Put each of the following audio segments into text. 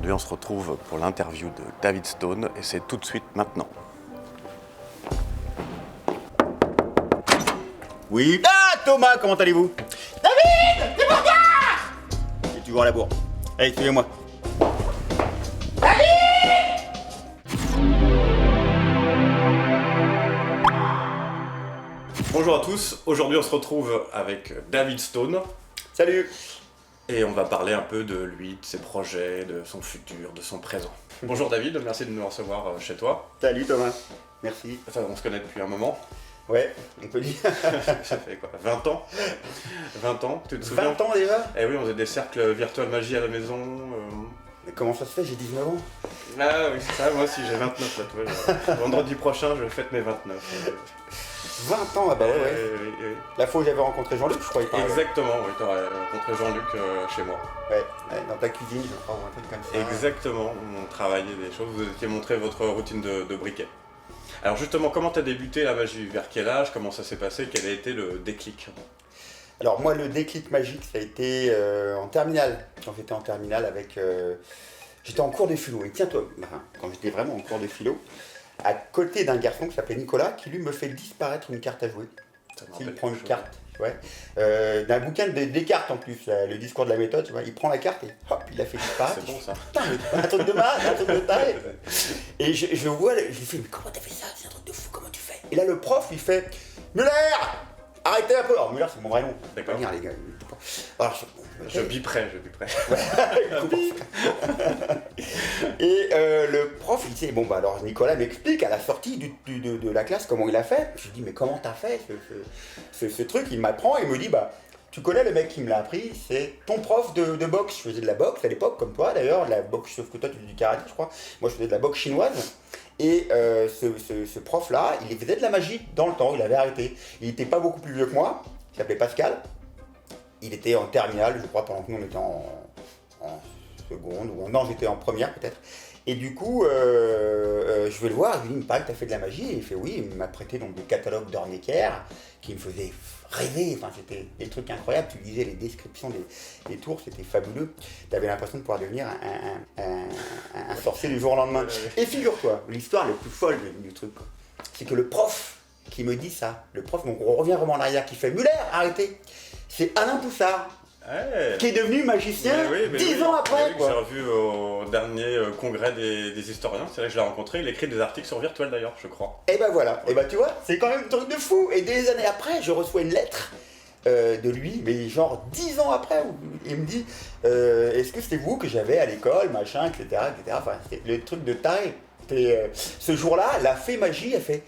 Aujourd'hui, on se retrouve pour l'interview de David Stone et c'est tout de suite maintenant. Oui. Ah, Thomas, comment allez-vous? David, t'es mon gars! J'ai toujours à la bourre. Allez, suivez-moi. Bonjour à tous, aujourd'hui on se retrouve avec David Stone. Salut. Et on va parler un peu de lui, de ses projets, de son futur, de son présent. Bonjour David, merci de nous recevoir chez toi. Salut Thomas. Merci. Enfin, on se connaît depuis un moment. Ouais, on peut dire. Ça fait quoi, 20 ans 20 ans, tu te souviens? 20 ans déjà? Eh oui, on faisait des cercles virtuels magie à la maison. Mais comment ça se fait? J'ai 19 ans. Ah oui, c'est ça, moi aussi j'ai 29 là, tu vois. Vendredi prochain, je fête mes 29. 20 ans, ah bah ouais. Oui. La fois où j'avais rencontré Jean-Luc, je crois. Exactement, oui, tu aurais rencontré Jean-Luc chez moi. Ouais, dans ta cuisine, je crois, ou un truc comme ça. Exactement, on travaillait des choses, vous étiez montré votre routine de briquet. Alors justement, comment tu as débuté la magie? Vers quel âge? Comment ça s'est passé? Quel a été le déclic? Alors moi, le déclic magique, ça a été en terminale. Quand j'étais en terminale avec... j'étais en cours de philo. Et tiens-toi, quand j'étais vraiment en cours de philo, à côté d'un garçon qui s'appelait Nicolas, qui lui me fait disparaître une carte à jouer. Il prend une carte, ouais, d'un bouquin des cartes en plus, le discours de la méthode, tu vois, il prend la carte et hop, il la fait disparaître. C'est bon ça. Putain, mais un truc de malade, un truc de taré. Et je vois, je lui fais, mais comment t'as fait ça? C'est un truc de fou, comment tu fais? Et là, le prof, il fait, Muller, arrêtez un peu. Alors, Muller, c'est mon vrai nom. D'accord. Venir, les gars. Alors, Je biperai. Et le prof, il dit, bon bah alors Nicolas m'explique à la sortie de la classe comment il a fait. Je lui dis, mais comment t'as fait ce truc? Il m'apprend et me dit, bah tu connais le mec qui me l'a appris, c'est ton prof de boxe. Je faisais de la boxe à l'époque, comme toi d'ailleurs, de la boxe, sauf que toi tu faisais du karaté, je crois. Moi je faisais de la boxe chinoise. Et ce prof-là, il faisait de la magie dans le temps, il avait arrêté. Il n'était pas beaucoup plus vieux que moi, il s'appelait Pascal. Il était en terminale, je crois, pendant que nous on était en seconde, ou non, j'étais en première peut-être. Et du coup, je vais le voir, je lui dis, il me paraît que tu as fait de la magie. Et il fait oui, il m'a prêté donc des catalogues d'Ornecker qui me faisaient rêver. Enfin, c'était des trucs incroyables. Tu lisais les descriptions des tours, c'était fabuleux. Tu avais l'impression de pouvoir devenir un sorcier du jour au lendemain. Et figure-toi, l'histoire la plus folle du truc, c'est que le prof qui me dit ça, le prof, donc on revient vraiment en arrière, qui fait Muller, arrêtez, c'est Alain Poussard. Ouais. Qui est devenu magicien 10 ans après. J'ai revu au dernier congrès des historiens, c'est là que je l'ai rencontré, il écrit des articles sur Virtuel d'ailleurs, je crois. Et ben voilà, et ben tu vois, c'est quand même un truc de fou. Et des années après, je reçois une lettre de lui, mais genre 10 ans après, où il me dit est-ce que c'était vous que j'avais à l'école, machin, etc. Enfin, c'était le truc de taré. Ce jour-là, la fée magie a fait...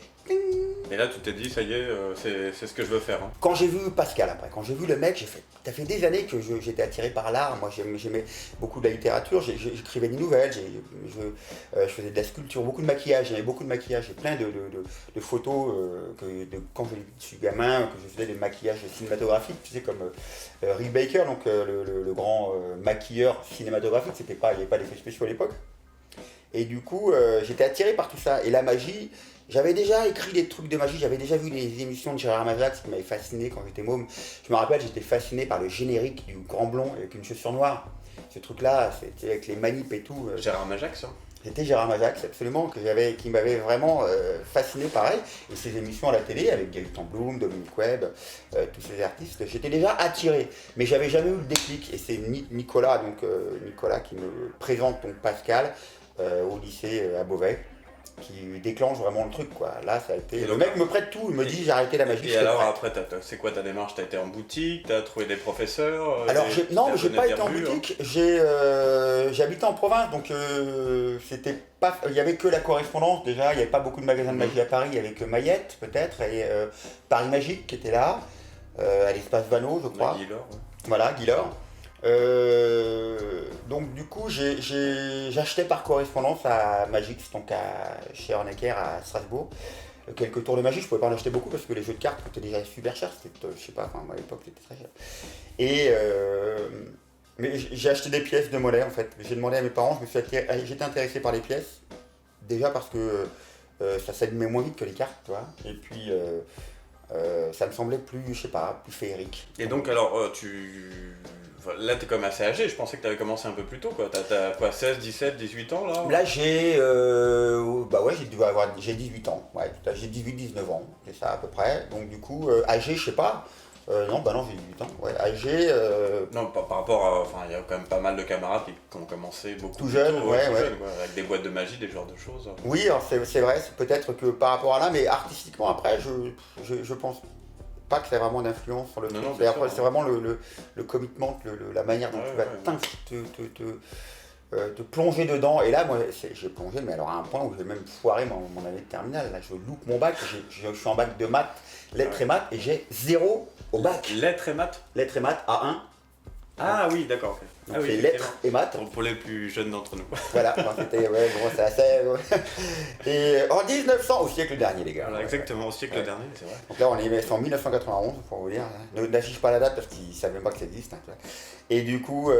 Et là tu t'es dit, ça y est, c'est ce que je veux faire. Hein. Quand j'ai vu Pascal après, quand j'ai vu le mec, j'ai fait, ça fait des années que j'étais attiré par l'art, moi j'aimais beaucoup de la littérature, j'écrivais des nouvelles, je faisais de la sculpture, beaucoup de maquillage, j'aimais beaucoup de maquillage, j'ai plein de photos quand je suis gamin, que je faisais des maquillages cinématographiques, tu sais comme Rick Baker, donc le grand maquilleur cinématographique, il n'y avait pas d'effets spéciaux à l'époque. Et du coup, j'étais attiré par tout ça. Et la magie, j'avais déjà écrit des trucs de magie, j'avais déjà vu des émissions de Gérard Majax qui m'avaient fasciné quand j'étais môme. Je me rappelle, j'étais fasciné par le générique du Grand Blond avec une chaussure noire. Ce truc-là, c'était avec les manips et tout. Gérard Majax, hein. C'était Gérard Majax, absolument, qui m'avait vraiment fasciné, pareil. Et ces émissions à la télé, avec Gaëtan Bloom, Dominique Webb, tous ces artistes, j'étais déjà attiré. Mais j'avais jamais eu le déclic. Et c'est Nicolas qui me présente donc Pascal au lycée à Beauvais, qui déclenche vraiment le truc, quoi. Là, ça a été... Le mec me prête tout, il me dit j'ai arrêté la magie. Et alors après, c'est quoi ta démarche? T'as été en boutique, t'as trouvé des professeurs? Alors non, j'ai pas été en boutique, j'habitais en province, donc c'était pas... Il y avait que la correspondance déjà, il n'y avait pas beaucoup de magasins de magie à Paris, il y avait que Mayette peut-être, et Paris Magique qui était là, à l'espace Vano je crois. Guilor, ouais. Voilà, Guilor. Donc du coup j'achetais par correspondance à Magix, donc chez Ornecker à Strasbourg, quelques tours de magie. Je pouvais pas en acheter beaucoup parce que les jeux de cartes coûtaient déjà super cher, c'était je sais pas, enfin à l'époque c'était très cher. Et mais j'ai acheté des pièces de monnaie en fait. J'ai demandé à mes parents, j'étais intéressé par les pièces, déjà parce que ça s'allumait moins vite que les cartes, tu vois. Et puis ça me semblait plus, je sais pas, plus féerique. Et donc alors tu Là, t'es quand même assez âgé, je pensais que t'avais commencé un peu plus tôt, quoi. T'as quoi, 16, 17, 18 ans, là? Là, j'ai 18 ans, ouais, j'ai 18-19 ans, c'est ça à peu près. Donc du coup, âgé, je sais pas. Non, j'ai 18 ans, ouais, âgé. Non, par rapport à... Enfin, il y a quand même pas mal de camarades qui ont commencé beaucoup Tout plus jeune, tôt, ouais, tout ouais. jeune, quoi, avec des boîtes de magie, des genres de choses. Oui, alors c'est vrai, c'est peut-être que par rapport à là, mais artistiquement après, je pense pas que c'est vraiment d'influence sur le truc. Non, bien sûr, C'est vraiment le commitment, la manière dont Ouais, tu vas te plonger dedans. Et là, moi, j'ai plongé, mais alors à un point où j'ai même foiré mon année de terminale. Là, je loupe mon bac, je suis en bac de maths, lettres et maths, et j'ai 0 au bac. Lettres et maths? Lettres et maths, A1. Ah oui, d'accord. Ok. Donc Ah oui, c'est lettres et maths. pour les plus jeunes d'entre nous. Voilà, c'était, ouais, bon, c'est assez. Et en 1900, au siècle dernier, les gars. Voilà, exactement, au siècle Ouais. dernier, c'est vrai. Donc là, c'est en 1991, pour vous dire. N'affiche pas la date parce qu'ils ne savent même pas que ça existe. Hein, tu vois. Et du coup,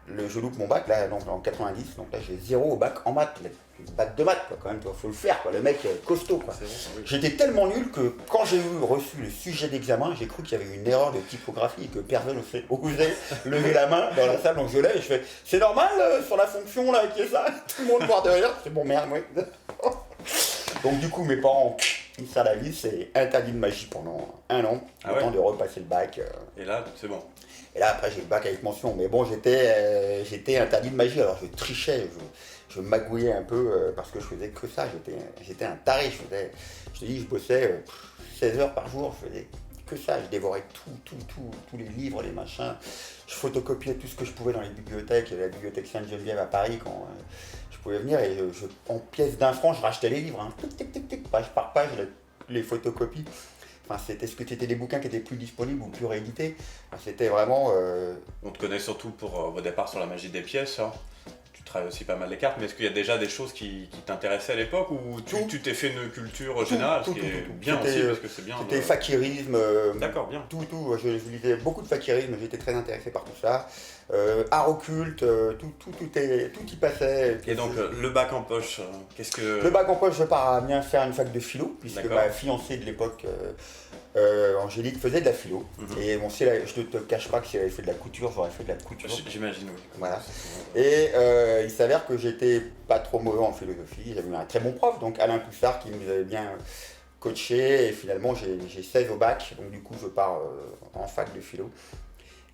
je loupe mon bac, là, donc, en 90. Donc là, j'ai 0 au bac en maths. Bac de maths, quoi, quand même, il faut le faire, quoi. Le mec costaud, quoi. C'est bon, oui. J'étais tellement nul que quand j'ai reçu le sujet d'examen, j'ai cru qu'il y avait une erreur de typographie et que personne n'osait lever la main dans la salle. Donc je lève et je fais c'est normal sur la fonction là qui est ça. Tout le monde part derrière. C'est bon merde, ouais. Donc du coup mes parents ils serrent la vis, c'est interdit de magie pendant 1 an, le temps de repasser le bac. Et là, c'est bon. Et là après j'ai le bac avec mention, mais bon j'étais interdit de magie, alors je trichais, je magouillais un peu parce que je faisais que ça, j'étais un taré, je te dis je bossais 16 heures par jour, je faisais que ça, je dévorais tous les livres, les machins, je photocopiais tout ce que je pouvais dans les bibliothèques, il y avait la bibliothèque Sainte-Geneviève à Paris quand je pouvais venir et en pièces d'1 franc je rachetais les livres, hein. Page par page, les photocopies. Enfin, c'était des bouquins qui étaient plus disponibles ou plus réédités. Enfin, c'était vraiment. On te connaît surtout pour vos départs sur la magie des pièces. Hein. Tu travailles aussi pas mal les cartes, mais est-ce qu'il y a déjà des choses qui t'intéressaient à l'époque ou tu t'es fait une culture générale, ce qui est bien aussi parce que c'est bien. C'était fakirisme. D'accord, bien. Tout. Je lisais beaucoup de fakirisme, j'étais très intéressé par tout ça. Art occulte, tout y passait. Et donc le bac en poche, qu'est-ce que... Le bac en poche, je pars à Amiens faire une fac de philo, puisque ma fiancée de l'époque, Angélique, faisait de la philo. Et bon, je ne te cache pas que si elle avait fait de la couture, j'aurais fait de la couture. J'imagine, oui. Voilà. Et il s'avère que j'étais pas trop mauvais en philosophie, j'avais eu un très bon prof, donc Alain Poussard, qui nous avait bien coaché, et finalement j'ai 16 au bac, donc du coup je pars en fac de philo.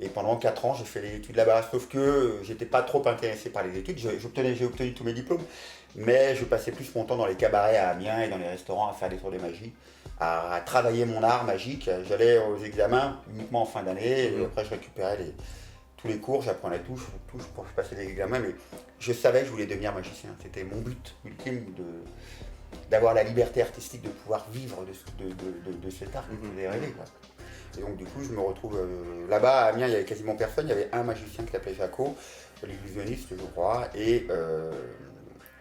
Et pendant 4 ans, j'ai fait les études là-bas, sauf que j'étais pas trop intéressé par les études, j'ai obtenu tous mes diplômes, mais je passais plus mon temps dans les cabarets à Amiens et dans les restaurants à faire des tours de magie, à travailler mon art magique. J'allais aux examens uniquement en fin d'année, et après je récupérais tous les cours, j'apprenais tout pour passer les examens, mais je savais que je voulais devenir magicien. C'était mon but ultime d'avoir la liberté artistique, de pouvoir vivre de cet art que je faisais rêver, quoi. Et donc du coup je me retrouve là-bas à Amiens, il y avait quasiment personne, il y avait un magicien qui s'appelait Jaco, l'illusionniste je crois, et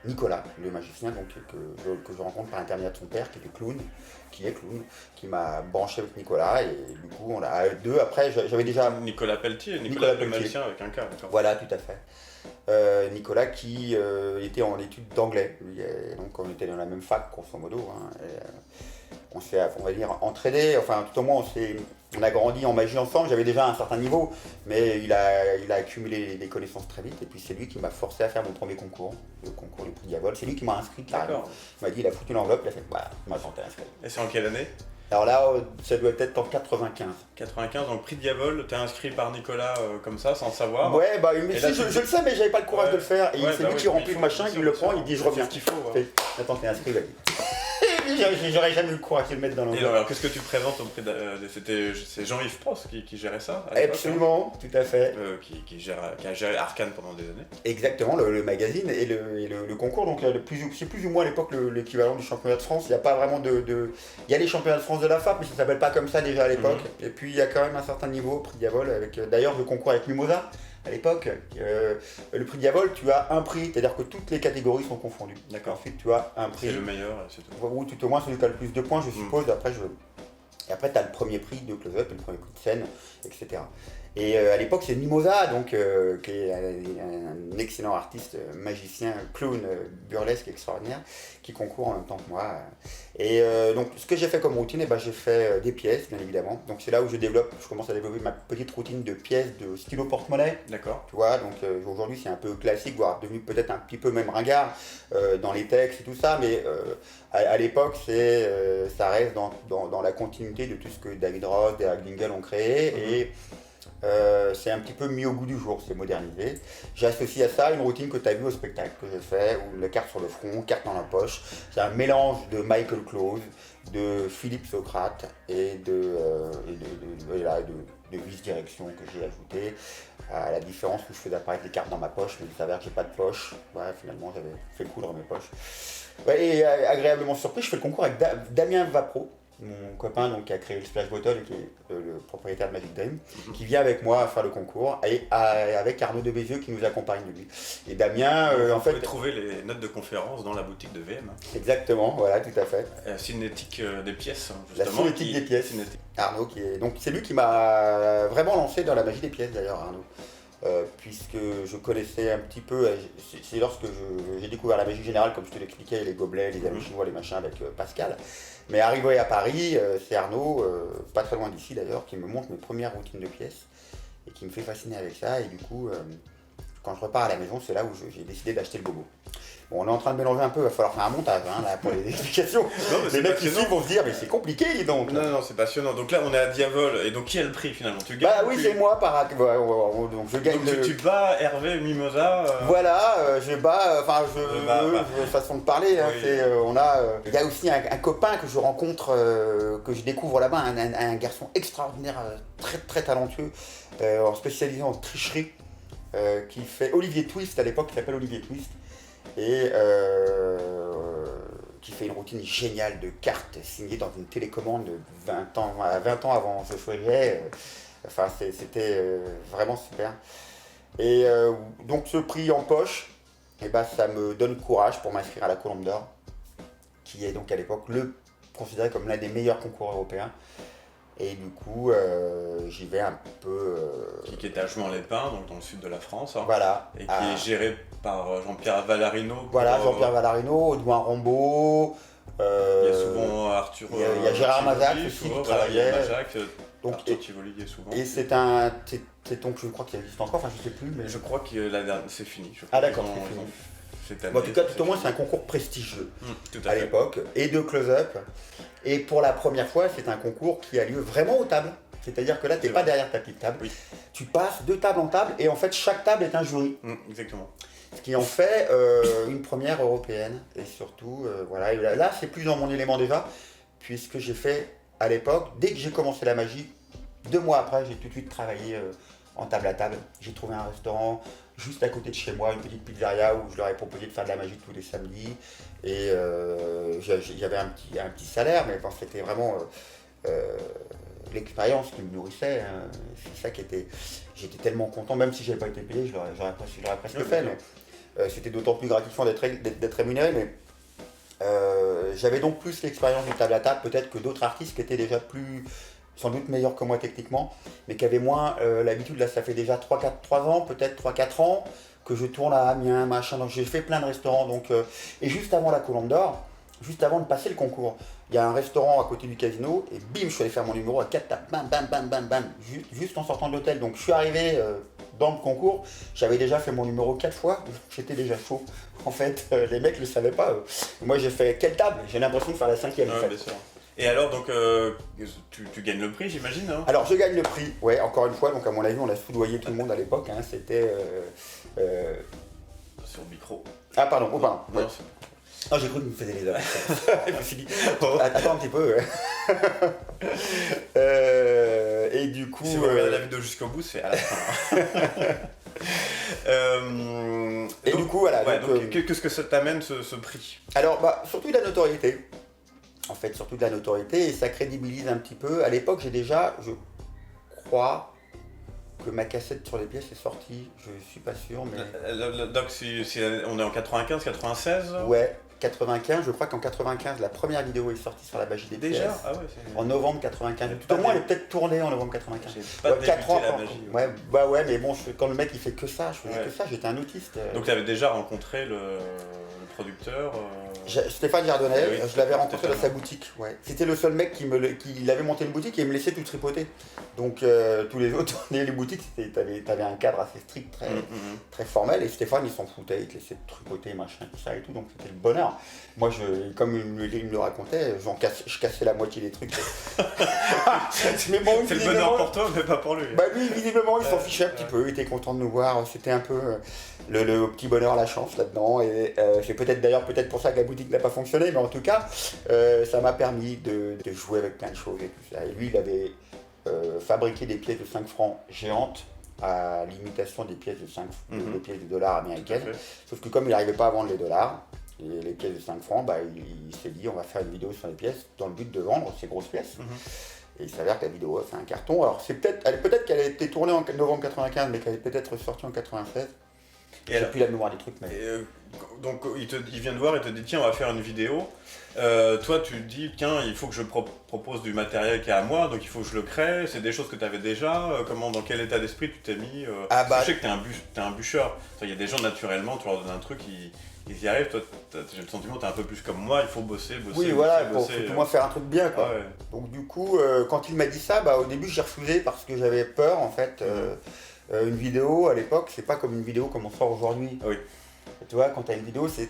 Nicolas, le magicien donc, que je rencontre par intermédiaire de son père qui est clown, qui m'a branché avec Nicolas, et du coup on a deux, après j'avais déjà... Nicolas Pelletier, le magicien avec un K, d'accord. Voilà, tout à fait. Nicolas qui était en études d'anglais, donc on était dans la même fac grosso modo, hein, on s'est, on va dire, entraîné, enfin tout au moins on a grandi en magie ensemble, j'avais déjà un certain niveau, mais il a accumulé des connaissances très vite, et puis c'est lui qui m'a forcé à faire mon premier concours, le concours du prix Diavol, c'est lui qui m'a inscrit carrément. Il m'a dit, il a foutu l'enveloppe, il a fait, bah, il m'a tenté inscrit. Et c'est en quelle année? Alors là, ça doit être en 95. 95, donc prix Diavol, t'es inscrit par Nicolas comme ça, sans savoir. Ouais, bah mais si, je le sais, mais j'avais pas le courage de le faire, et c'est lui qui remplit le machin, il le prend, il dit je reviens. C'est ce qu'il faut. Attends, t'es inscrit, vas-y. J'aurais jamais eu le courage de le mettre dans l'enveloppe. Et alors, qu'est-ce que tu présentes au prix c'est Jean-Yves Prost qui gérait ça à Absolument, tout à fait. Qui a géré Arcane pendant des années. Exactement, le magazine et le concours. Donc c'est plus ou moins à l'époque l'équivalent du championnat de France. Il n'y a pas vraiment Il y a les championnats de France de la FAP, mais ça ne s'appelle pas comme ça déjà à l'époque. Et puis il y a quand même un certain niveau au prix Diavol. D'ailleurs, je concours avec Mimosa. À l'époque, le prix Diavol, tu as un prix, c'est-à-dire que toutes les catégories sont confondues. D'accord. Ensuite, tu as un prix. C'est le meilleur, c'est tout. Ou tout au moins celui qui a le plus de points, je suppose. Et après, tu as le premier prix de close-up, le premier prix de scène, etc. Et à l'époque, c'est Mimosa, donc, qui est un excellent artiste, magicien, clown, burlesque extraordinaire, qui concourt en même temps que moi. Et donc, ce que j'ai fait comme routine, j'ai fait des pièces, bien évidemment. Donc, c'est là où je commence à développer ma petite routine de pièces de stylo porte-monnaie. D'accord. Tu vois, donc aujourd'hui, c'est un peu classique, voire devenu peut-être un petit peu même ringard dans les textes et tout ça, mais à l'époque, ça reste dans la continuité de tout ce que David Roth, Derek Dingle ont créé. Et c'est un petit peu mis au goût du jour, c'est modernisé. J'associe à ça une routine que tu as vue au spectacle que j'ai fait, où la carte sur le front, carte dans la poche. C'est un mélange de Michael Klose, de Philippe Socrate et de vice-direction que j'ai ajouté. À la différence où je faisais apparaître les cartes dans ma poche, mais il s'avère que j'ai pas de poche. Ouais, finalement, j'avais fait coudre mes poches. Ouais, et agréablement surpris, je fais le concours avec Damien Vapro, mon copain donc, qui a créé le Splash Bottle et qui est le propriétaire de Magic Dream, qui vient avec moi faire le concours, et avec Arnaud de Bézieux qui nous accompagne de lui. Et Damien, en fait... Vous pouvez trouver les notes de conférence dans la boutique de VM. Exactement, voilà, tout à fait. Cinétique des pièces, justement. La cinétique des pièces. Cinétique. Arnaud, donc c'est lui qui m'a vraiment lancé dans la magie des pièces d'ailleurs, Arnaud. Puisque je connaissais un petit peu, c'est lorsque j'ai découvert la magie générale, comme je te l'expliquais, les gobelets, les anneaux chinois, les machins avec Pascal. Mais arrivé à Paris, c'est Arnaud, pas très loin d'ici d'ailleurs, qui me montre mes premières routines de pièces et qui me fait fasciner avec ça. Et du coup, quand je repars à la maison, c'est là où j'ai décidé d'acheter le bobo. Bon, on est en train de mélanger un peu, il va falloir faire un montage là, pour les explications. Non, les mecs ici vont se dire, mais c'est compliqué, dis donc. Non, c'est passionnant. Donc là, on est à Diavol, et donc qui a le prix finalement? Tu gagnes? Bah oui, c'est moi, donc je gagne. Donc tu bats Hervé Mimosa. Voilà, je bats, façon de parler. Hein, oui. Il y a aussi un copain que je rencontre, que je découvre là-bas, un garçon extraordinaire, très très talentueux, spécialisé en tricherie, qui fait Olivier Twist à l'époque, qui s'appelle Olivier Twist. Et qui fait une routine géniale de cartes signées dans une télécommande 20 ans avant ce projet. C'était vraiment super. Et donc ce prix en poche, ça me donne courage pour m'inscrire à la Colombe d'Or, qui est donc à l'époque considéré comme l'un des meilleurs concours européens. Et du coup, j'y vais un peu... Qui est à Jouan-les-Pins, donc dans le sud de la France. Hein, voilà. Et qui est géré par Jean-Pierre Valarino. Voilà, Jean-Pierre Valarino, Audouin Rambaud. Il y a souvent Arthur... Il y a Gérard Mazac aussi qui travaillait. Donc, Arthur Tivoli y est souvent. Et c'est donc je crois qu'il existe encore, enfin je sais plus. Mais... Je crois que c'est fini. Ah d'accord, c'est fini. En tout cas, tout au moins, c'est un concours prestigieux à l'époque, et de close-up. Et pour la première fois, c'est un concours qui a lieu vraiment aux tables. C'est-à-dire que là, tu n'es pas derrière ta petite table. Oui. Tu passes de table en table, et en fait, chaque table est un jury. Exactement. Ce qui en fait une première européenne. Et surtout, voilà. Et là, c'est plus dans mon élément déjà, puisque j'ai fait, à l'époque, dès que j'ai commencé la magie, 2 mois après, j'ai tout de suite travaillé en table à table. J'ai trouvé un restaurant juste à côté de chez moi, une petite pizzeria où je leur ai proposé de faire de la magie tous les samedis. Et j'avais un petit salaire, mais c'était vraiment l'expérience qui me nourrissait. Hein. C'est ça qui était... J'étais tellement content, même si je n'avais pas été payé, j'aurais presque fait. Mais c'était d'autant plus gratifiant d'être rémunéré. Mais j'avais donc plus l'expérience du table à table, peut-être que d'autres artistes qui étaient déjà sans doute meilleurs que moi techniquement, mais qui avaient moins l'habitude. Là, ça fait déjà 3 ans, peut-être 3-4 ans, que je tourne à Amiens, machin. Donc j'ai fait plein de restaurants. Et juste avant la Colombe d'Or, juste avant de passer le concours, il y a un restaurant à côté du casino, et bim, je suis allé faire mon numéro à 4 tables, bam, bam, bam, bam, bam, juste en sortant de l'hôtel. Donc je suis arrivé dans le concours, j'avais déjà fait mon numéro 4 fois, j'étais déjà chaud. En fait, les mecs ne le savaient pas. Moi j'ai fait quelle table? J'ai l'impression de faire la 5e. Ouais, bien sûr. Et alors, donc, tu gagnes le prix, j'imagine, hein? Alors, je gagne le prix, ouais, encore une fois. Donc, à mon avis, on a soudoyé tout le monde à l'époque. Hein, c'était... Sur le micro. Ah, pardon, oh, pardon. Ouais. Non, j'ai cru qu'il me faisait les heures. Je me suis dit, attends un petit peu. Et du coup... Si vous regardez la vidéo jusqu'au bout, c'est à la fin. Et donc, du coup, voilà. Ouais, donc qu'est-ce que ça t'amène, ce prix? Alors, surtout de la notoriété. En fait, surtout de la notoriété, et ça crédibilise un petit peu. À l'époque, j'ai déjà, je crois, que ma cassette sur les pièces est sortie. Je suis pas sûr, mais... Donc, on est en 95, 96? Ouais. 95, je crois qu'en 95, la première vidéo est sortie sur la magie des pièces. Déjà ah ouais, en novembre 95. Tout au moins, elle est peut-être tournée en novembre 95. Pas 4 ans. La magie, ouais. Bah ouais, mais bon, quand le mec il fait que ça, je faisais que ça, j'étais un autiste. Donc tu avais déjà rencontré le producteur Stéphane Jardonnel, oui, je l'avais rencontré dans sa boutique. Ouais. C'était le seul mec qui avait monté une boutique et il me laissait tout tripoter. Donc tous les autres, les boutiques, t'avais un cadre assez strict, très formel, et Stéphane il s'en foutait, il te laissait tripoter, machin, tout ça et tout, donc c'était le bonheur. Moi, comme il me le racontait, je cassais la moitié des trucs. Mais bon, c'est le bonheur pour toi, mais pas pour lui. Bah lui, visiblement, il s'en fichait un petit peu, il était content de nous voir, c'était un peu le petit bonheur, la chance là-dedans, et c'est peut-être pour ça que la boutique n'a pas fonctionné, mais en tout cas, ça m'a permis de jouer avec plein de choses et tout ça. Et lui, il avait fabriqué des pièces de 5 francs géantes à l'imitation des pièces de 5 des pièces de dollars américaines. Sauf que comme il n'arrivait pas à vendre les dollars, les pièces de 5 francs, bah, il s'est dit on va faire une vidéo sur les pièces dans le but de vendre ces grosses pièces. Et il s'avère que la vidéo a fait un carton. Alors peut-être qu'elle a été tournée en novembre 95, mais qu'elle est peut-être sortie en 96. J'ai plus la mémoire des trucs. Mais... donc il vient de voir et te dit tiens on va faire une vidéo. Toi tu te dis tiens il faut que je propose du matériel qui est à moi, donc il faut que je le crée. C'est des choses que tu avais déjà. Dans quel état d'esprit tu t'es mis Je sais que t'es un bûcheur. Il y a des gens naturellement, tu leur donnes un truc, ils y arrivent. Toi j'ai le sentiment que t'es un peu plus comme moi, il faut bosser. Oui voilà, il faut au moins faire un truc bien quoi. Ouais. Donc du coup quand il m'a dit ça, au début j'ai refusé parce que j'avais peur en fait. Une vidéo à l'époque, c'est pas comme une vidéo comme on sort aujourd'hui. Oui. Tu vois, quand tu as une vidéo, c'est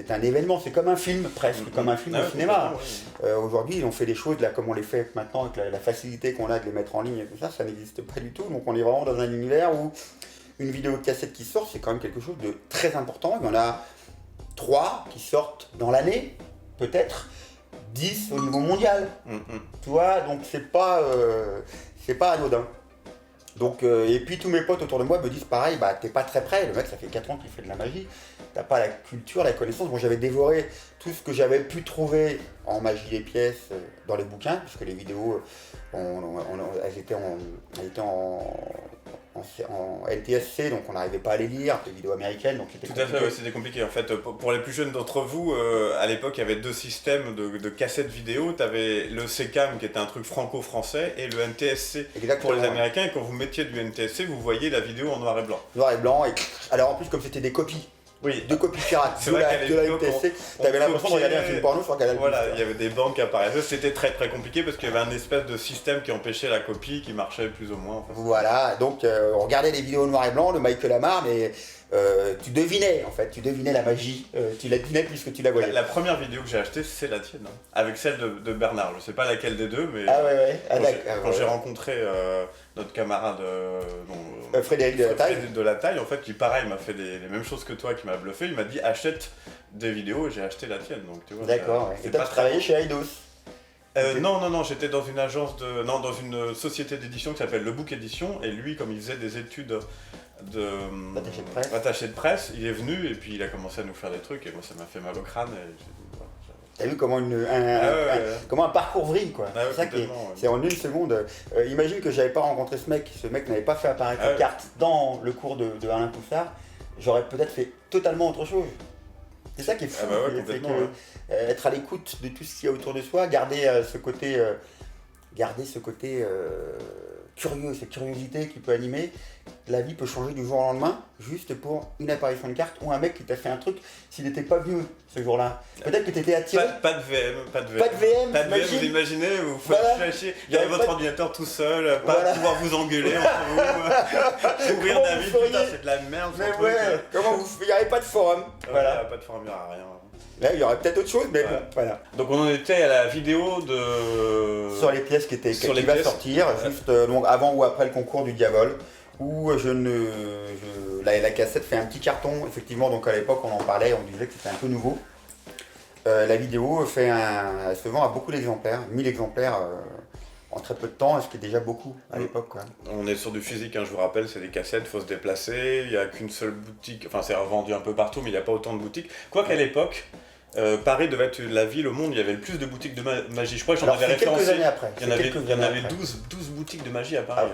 un événement, c'est comme un film presque, comme un film au cinéma. Aujourd'hui, on fait des choses là comme on les fait maintenant avec la facilité qu'on a de les mettre en ligne et tout ça, ça n'existe pas du tout. Donc on est vraiment dans un univers où une vidéo cassette qui sort, c'est quand même quelque chose de très important. Il y en a 3 qui sortent dans l'année, peut-être 10 au niveau mondial. Tu vois, donc c'est pas anodin. Donc, et puis tous mes potes autour de moi me disent pareil, t'es pas très près, le mec ça fait 4 ans qu'il fait de la magie, t'as pas la culture, la connaissance. Bon, j'avais dévoré tout ce que j'avais pu trouver en magie des pièces dans les bouquins, puisque les vidéos, elles étaient en NTSC, donc on n'arrivait pas à les lire, les vidéos américaines, donc c'était compliqué. Tout à fait, c'était compliqué. En fait, pour les plus jeunes d'entre vous, à l'époque, il y avait 2 systèmes de cassettes vidéo. Tu avais le CCAM, qui était un truc franco-français, et le NTSC. Exactement. Pour les Américains. Et quand vous mettiez du NTSC, vous voyez la vidéo en noir et blanc. Noir et blanc, et alors en plus, comme c'était des copies. Oui, 2 copies pirates de la NTSC, t'avais l'impression de regarder un film porno sur Canal+. Voilà, il y avait des banques qui apparaissaient, c'était très très compliqué parce qu'il y avait un espèce de système qui empêchait la copie, qui marchait plus ou moins. En fait. Voilà, donc on regardait les vidéos noir et blanc de Michael Amar, mais tu devinais la magie, tu la devinais plus que tu la voyais. La première vidéo que j'ai achetée, c'est la tienne, hein, avec celle de Bernard. Je sais pas laquelle des deux, mais quand j'ai rencontré notre camarade Frédéric de la Taille, en fait, qui pareil m'a fait les mêmes choses que toi, qui m'a bluffé. Il m'a dit achète des vidéos et j'ai acheté la tienne. Donc tu vois. D'accord. Et toi tu travaillais chez Eidos? Non, j'étais dans une agence dans une société d'édition qui s'appelle Le Book Édition, et lui, comme il faisait des études d'attaché de presse, il est venu et puis il a commencé à nous faire des trucs et moi ça m'a fait mal au crâne. T'as vu comment comment un parcours vrille quoi. C'est ça qui c'est en une seconde. Imagine que j'avais pas rencontré ce mec n'avait pas fait apparaître la carte dans le cours de Alain Poussard, j'aurais peut-être fait totalement autre chose. C'est ça qui est fou, c'est que être à l'écoute de tout ce qu'il y a autour de soi, garder ce côté curieux, cette curiosité qui peut animer. La vie peut changer du jour au lendemain, juste pour une apparition de carte ou un mec qui t'a fait un truc, s'il n'était pas vieux ce jour-là. Peut-être que t'étais attiré. Pas de VM, vous imaginez, vous faites chier, il y avait votre ordinateur tout seul, pas pouvoir vous engueuler entre vous, courir d'un vide, putain c'est de la merde. Mais il n'y avait pas de forum. Il n'y avait pas de forum, il n'y aurait rien. Là, il y aurait peut-être autre chose, mais bon, voilà. Donc on en était à la vidéo de... Sur les pièces qui va sortir, juste donc, avant ou après le concours du Diavol, où la cassette fait un petit carton, effectivement, donc à l'époque on en parlait, on disait que c'était un peu nouveau. La vidéo elle se vend à beaucoup d'exemplaires, 1000 exemplaires en très peu de temps, ce qui est déjà beaucoup à l'époque. Quoi. On est sur du physique, hein, je vous rappelle, c'est des cassettes, il faut se déplacer, il n'y a qu'une seule boutique, enfin c'est revendu un peu partout, mais il n'y a pas autant de boutiques. Quoi qu'à l'époque, Paris devait être la ville au monde où il y avait le plus de boutiques de magie. Je crois que j'en avais référencé. Quelques années après. Il y en avait 12 boutiques de magie à Paris.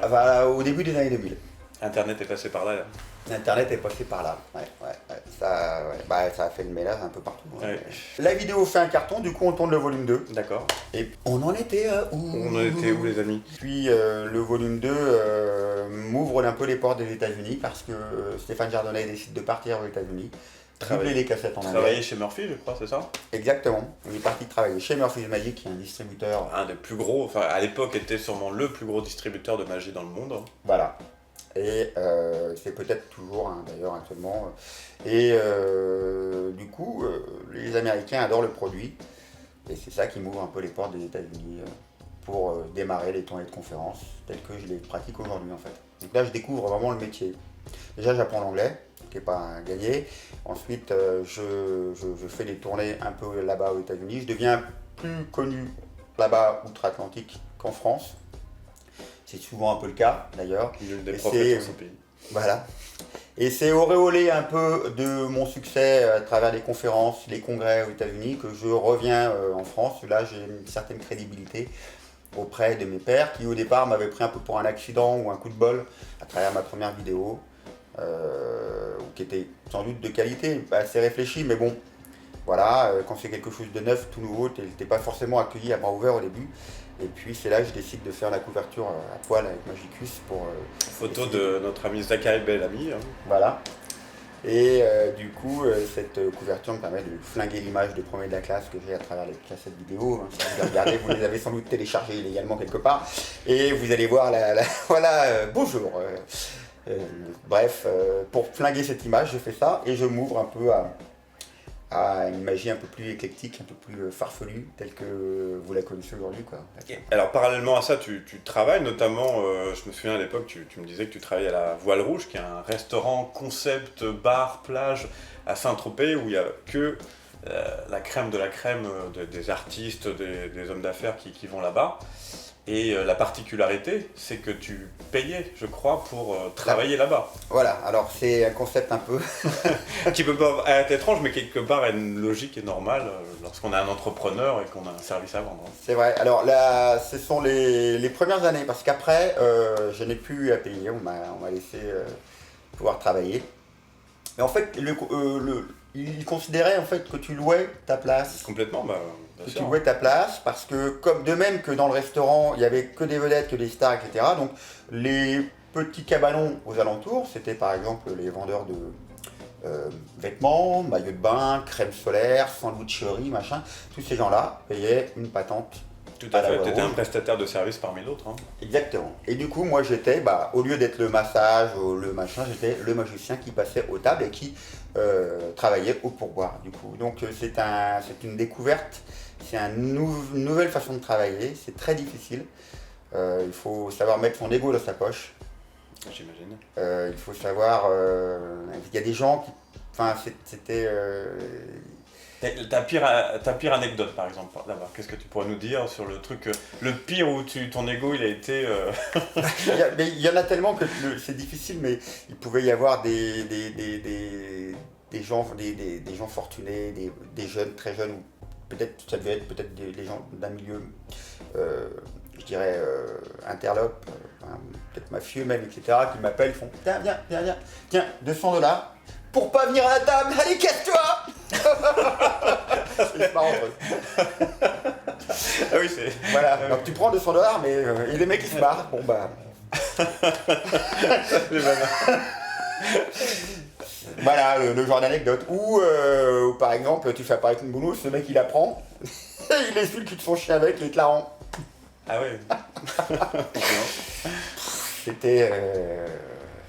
Au début des années 2000. Internet est passé par là. Internet est passé par là. Ça, ça a fait le ménage un peu partout. Ouais. La vidéo fait un carton, du coup on tourne le volume 2. D'accord. Et on en était où On en était où les amis? Puis le volume 2 m'ouvre un peu les portes des États-Unis parce que Stéphane Jardonnay décide de partir aux États-Unis. Doubler les cassettes en anglais. Travailler chez Murphy, je crois, c'est ça? Exactement. On est parti travailler chez Murphy's Magic, qui est un distributeur. Un des plus gros, enfin à l'époque était sûrement le plus gros distributeur de magie dans le monde. Voilà. Et c'est peut-être toujours, d'ailleurs, actuellement. Et du coup, les Américains adorent le produit. Et c'est ça qui m'ouvre un peu les portes des États-Unis pour démarrer les tournées de conférences telles que je les pratique aujourd'hui, en fait. Donc là, je découvre vraiment le métier. Déjà, j'apprends l'anglais, qui n'est pas gagné. Ensuite, je fais des tournées un peu là-bas aux États-Unis. Je deviens plus connu là-bas outre-Atlantique qu'en France. C'est souvent un peu le cas d'ailleurs. L'une des prophètes dans son pays. Voilà. Et c'est auréolé un peu de mon succès à travers les conférences, les congrès aux États-Unis que je reviens en France. Là, j'ai une certaine crédibilité auprès de mes pairs qui au départ m'avaient pris un peu pour un accident ou un coup de bol à travers ma première vidéo, qui était sans doute de qualité, assez réfléchie, mais bon, voilà, quand c'est quelque chose de neuf, tout nouveau, t'es pas forcément accueilli à bras ouverts au début. Et puis c'est là que je décide de faire la couverture à poil avec Magicus pour... Photo essayer. de notre ami Zachary Bellamy. Hein. Voilà. Et du coup, cette couverture me permet de flinguer l'image de premier de la classe que j'ai à travers les cassettes vidéo. Hein. Si vous les regardez, vous les avez sans doute téléchargées illégalement quelque part. Et vous allez voir voilà, bonjour. Bref, pour flinguer cette image, je fais ça et je m'ouvre un peu à une magie un peu plus éclectique, un peu plus farfelue, telle que vous la connaissez aujourd'hui, quoi. Alors parallèlement à ça, tu travailles notamment, je me souviens à l'époque, tu me disais que tu travaillais à la Voile Rouge, qui est un restaurant concept bar plage à Saint-Tropez où il n'y a que la crème de la crème des artistes, des hommes d'affaires qui vont là-bas. Et la particularité, c'est que tu payais, je crois, pour travailler là-bas. Voilà, alors c'est un concept un peu... qui peut pas être étrange, mais quelque part a une logique et normale lorsqu'on est un entrepreneur et qu'on a un service à vendre. C'est vrai, alors là, ce sont les premières années, parce qu'après, je n'ai plus à payer, on m'a laissé pouvoir travailler. Mais en fait, il considérait en fait que tu louais ta place. Complètement, bah... Que tu louais ta place, parce que comme de même que dans le restaurant, il n'y avait que des vedettes, que des stars, etc. Donc les petits cabanons aux alentours, c'était par exemple les vendeurs de vêtements, maillots de bain, crème solaire, sandwicherie, machin. Tous ces gens-là payaient une patente. Tout à fait, tu étais un prestataire de service parmi d'autres. Hein. Exactement. Et du coup, moi j'étais, au lieu d'être le massage, le machin, j'étais le magicien qui passait aux tables et qui travaillait au pourboire, du coup. Donc c'est une découverte. C'est une nouvelle façon de travailler, c'est très difficile. Il faut savoir mettre son ego dans sa poche. J'imagine. Il faut savoir... il y a des gens qui... Enfin, c'était... Ta pire anecdote, par exemple, là-bas, qu'est-ce que tu pourrais nous dire sur le truc, le pire où ton ego il a été... il y en a tellement que c'est difficile, mais il pouvait y avoir des gens fortunés, des jeunes, très jeunes, ou peut-être ça devait être peut-être des gens d'un milieu, je dirais, interlope, peut-être mafieux même, etc., qui m'appellent, font « Tiens, $200 pour pas venir à la table, allez, casse-toi !» C'est marrant. Ah oui, c'est... Voilà, donc tu prends $200, mais et les mecs ils se barrent, bon bah... Voilà, le genre d'anecdote. Ou par exemple, tu fais apparaître une boulouse, ce mec il la prend, il essuie le cul de son chien avec et il te la rend. Ah oui. C'était...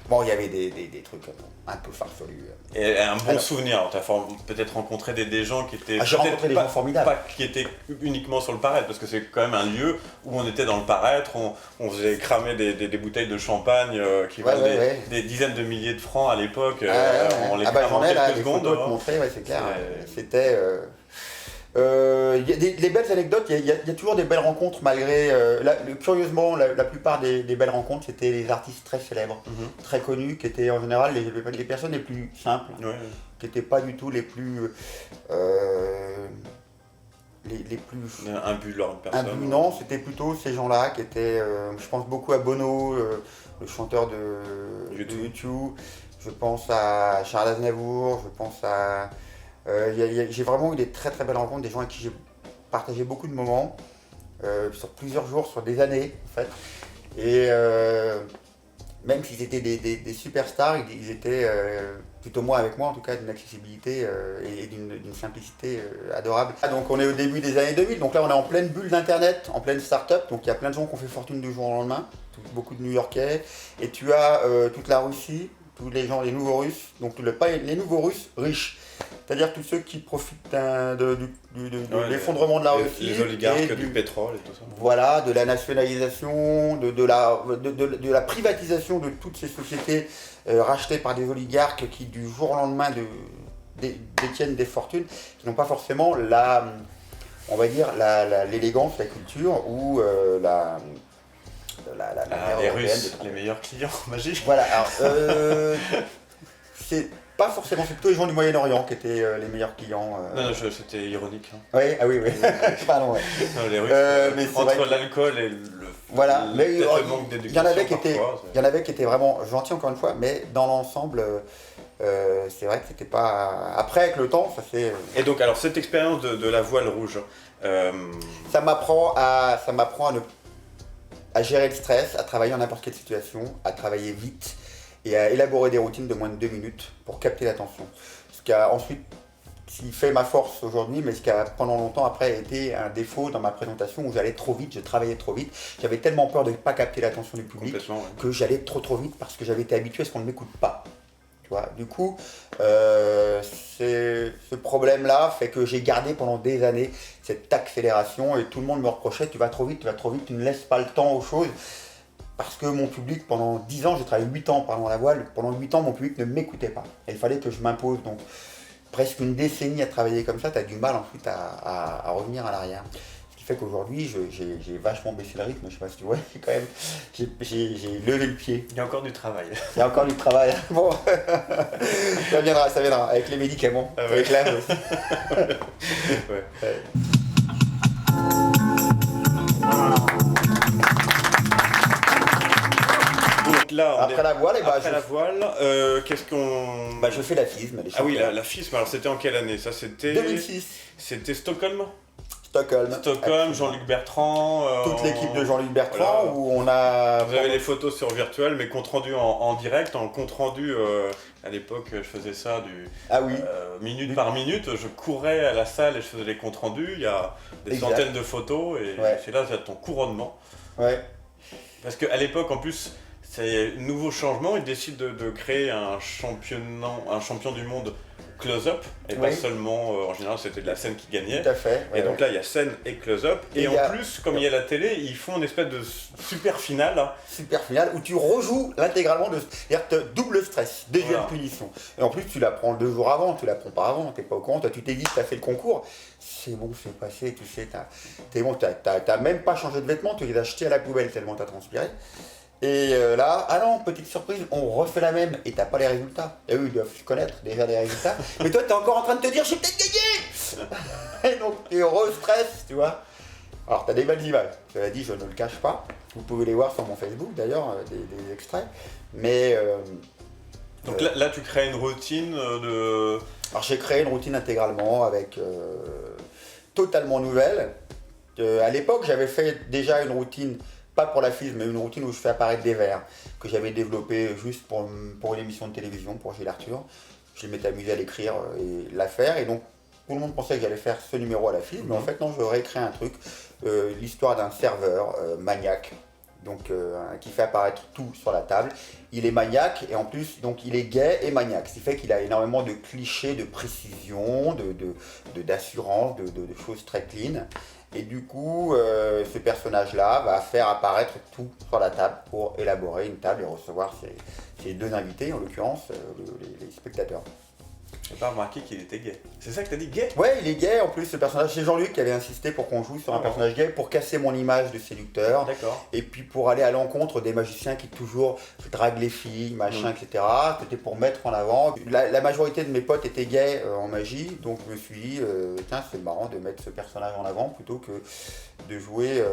Bon, il y avait des trucs un peu farfelus. Et un bon souvenir, tu as peut-être rencontré des gens qui étaient... j'ai rencontré des gens formidables. Pas qui étaient uniquement sur le paraître, parce que c'est quand même un lieu où on était dans le paraître, on faisait cramer des bouteilles de champagne qui valent des dizaines de milliers de francs à l'époque. On les crame en quelques secondes. J'en ai là, montrer, c'est clair. C'était... Il y a des belles anecdotes, il y a toujours des belles rencontres malgré... curieusement, la plupart des belles rencontres, c'était les artistes très célèbres, très connus, qui étaient en général les personnes les plus simples, qui n'étaient pas du tout les plus... les plus... Imbulants de personnes. Non, c'était plutôt ces gens-là qui étaient... je pense beaucoup à Bono, le chanteur de U2, je pense à Charles Aznavour, je pense à... j'ai vraiment eu des très très belles rencontres, des gens avec qui j'ai partagé beaucoup de moments, sur plusieurs jours, sur des années en fait. Et même s'ils étaient des superstars, ils étaient plutôt moi avec moi en tout cas d'une accessibilité et d'une simplicité adorable. Donc on est au début des années 2000, donc là on est en pleine bulle d'internet, en pleine start-up, donc il y a plein de gens qui ont fait fortune du jour au lendemain, beaucoup de New-Yorkais, et tu as toute la Russie, tous les gens, les nouveaux Russes, donc pas les nouveaux Russes riches. C'est-à-dire tous ceux qui profitent de l'effondrement de la Russie. Les oligarques du pétrole et tout ça. Voilà, de la nationalisation, de la privatisation de toutes ces sociétés rachetées par des oligarques qui du jour au lendemain détiennent des fortunes, qui n'ont pas forcément on va dire, l'élégance, la culture ou les Russes, les meilleurs clients magiques. Voilà, alors c'est pas forcément, c'est plutôt les gens du Moyen-Orient qui étaient les meilleurs clients. Non, c'était ironique. Hein. Oui, ah oui. Pardon, ouais. Non, les Russes, mais entre l'alcool et voilà, mais le manque d'éducation. Il y en avait qui étaient vraiment gentils, encore une fois, mais dans l'ensemble, c'est vrai que c'était pas. Après, avec le temps, ça fait. Et donc, alors, cette expérience de la voile rouge. Ça m'apprend à gérer le stress, à travailler en n'importe quelle situation, à travailler vite et à élaborer des routines de moins de 2 minutes pour capter l'attention. Ce qui a ensuite, qui fait ma force aujourd'hui, mais ce qui a pendant longtemps après été un défaut dans ma présentation où j'allais trop vite, je travaillais trop vite. J'avais tellement peur de ne pas capter l'attention du public que j'allais trop vite parce que j'avais été habitué à ce qu'on ne m'écoute pas. Tu vois, du coup, ce problème-là fait que j'ai gardé pendant des années cette accélération et tout le monde me reprochait tu vas trop vite, tu ne laisses pas le temps aux choses. Parce que mon public, pendant 10 ans, j'ai travaillé 8 ans pendant la voile, pendant 8 ans, mon public ne m'écoutait pas. Et il fallait que je m'impose. Donc, presque une décennie à travailler comme ça, tu as du mal ensuite à revenir à l'arrière. Ce qui fait qu'aujourd'hui, j'ai vachement baissé le rythme, je sais pas si tu vois, quand même, j'ai levé le pied. Il y a encore du travail. Il y a encore du travail. Bon, ça viendra, avec les médicaments, avec l'âge aussi. Ouais. Donc là, après la voile, qu'est-ce qu'on... je fais la FISM. Ah oui, la FISM, alors c'était en quelle année ça? C'était 2006. C'était Stockholm, Jean-Luc Bertrand. Toute l'équipe de Jean-Luc Bertrand, voilà. Où on a... Vous avez les photos sur virtuel, mais compte rendu en direct, en compte rendu, à l'époque je faisais ça minute par minute, je courais à la salle et je faisais les comptes rendus, il y a des centaines de photos et c'est là ton couronnement. Ouais. Parce qu'à l'époque en plus, c'est un nouveau changement, ils décident de créer un champion du monde close-up, et pas seulement, en général c'était de la scène qui gagnait. Tout à fait. Et donc là il y a scène et close-up, et en plus, comme il y a la télé, ils font une espèce de super finale. Super finale où tu rejoues l'intégralement c'est-à-dire que double stress, deuxième punition. Et en plus tu la prends 2 jours avant, tu la prends pas avant, t'es pas au courant, toi tu t'es dit que t'as fait le concours, c'est bon, c'est passé, tu sais, t'as même pas changé de vêtements, tu les as jetés à la poubelle tellement t'as transpiré. Et là, ah non, petite surprise, on refait la même et t'as pas les résultats. Et eux, ils doivent connaître déjà les résultats. Mais toi, t'es encore en train de te dire, j'ai peut-être gagné. Et donc, t'es re-stress, tu vois. Alors, t'as des belles images. Cela dit, je ne le cache pas. Vous pouvez les voir sur mon Facebook, d'ailleurs, des extraits. Mais... donc là, tu crées une routine de... Alors, j'ai créé une routine intégralement avec... totalement nouvelle. À l'époque, j'avais fait déjà une routine... pas pour la FISM, mais une routine où je fais apparaître des vers que j'avais développé juste pour une émission de télévision, pour Gilles Arthur. Je m'étais amusé à l'écrire et la faire, et donc tout le monde pensait que j'allais faire ce numéro à la FISM, mais en fait non, je réécris un truc, l'histoire d'un serveur maniaque, donc qui fait apparaître tout sur la table. Il est maniaque et en plus donc il est gay et maniaque, ce qui fait qu'il a énormément de clichés, de précision, d'assurance, de choses très clean. Et du coup, ce personnage-là va faire apparaître tout sur la table pour élaborer une table et recevoir ses 2 invités, en l'occurrence les spectateurs. pas remarqué qu'il était gay. C'est ça que t'as dit, gay? Ouais, il est gay en plus, ce personnage. C'est Jean-Luc qui avait insisté pour qu'on joue sur un personnage gay pour casser mon image de séducteur. D'accord. Et puis pour aller à l'encontre des magiciens qui toujours draguent les filles, machin, etc. C'était pour mettre en avant. La majorité de mes potes étaient gays en magie, donc je me suis dit, tiens, c'est marrant de mettre ce personnage en avant plutôt que de jouer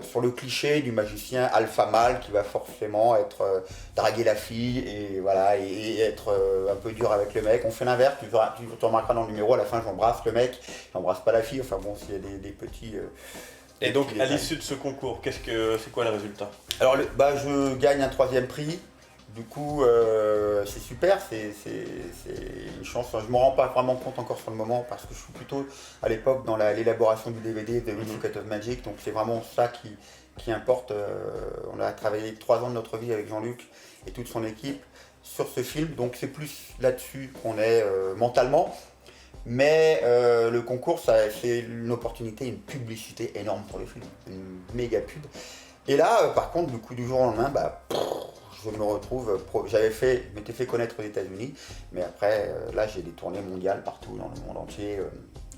sur le cliché du magicien alpha mâle qui va forcément être draguer la fille et voilà et être un peu dur avec le mec. On fait l'inverse, tu remarqueras dans le numéro, à la fin j'embrasse le mec, j'embrasse pas la fille, enfin bon, s'il y a des petits... et donc à l'issue de ce concours, c'est quoi le résultat? Alors je gagne un 3e prix. Du coup, c'est super, c'est une chance. Je ne me rends pas vraiment compte encore sur le moment parce que je suis plutôt à l'époque dans l'élaboration du DVD de Winslow of Magic, donc c'est vraiment ça qui importe. On a travaillé 3 ans de notre vie avec Jean-Luc et toute son équipe sur ce film, donc c'est plus là-dessus qu'on est mentalement. Mais le concours, c'est une opportunité, une publicité énorme pour le film, une méga pub. Et là, par contre, du coup, du jour au lendemain, je me retrouve, je m'étais fait connaître aux États-Unis, mais après, là, j'ai des tournées mondiales partout dans le monde entier.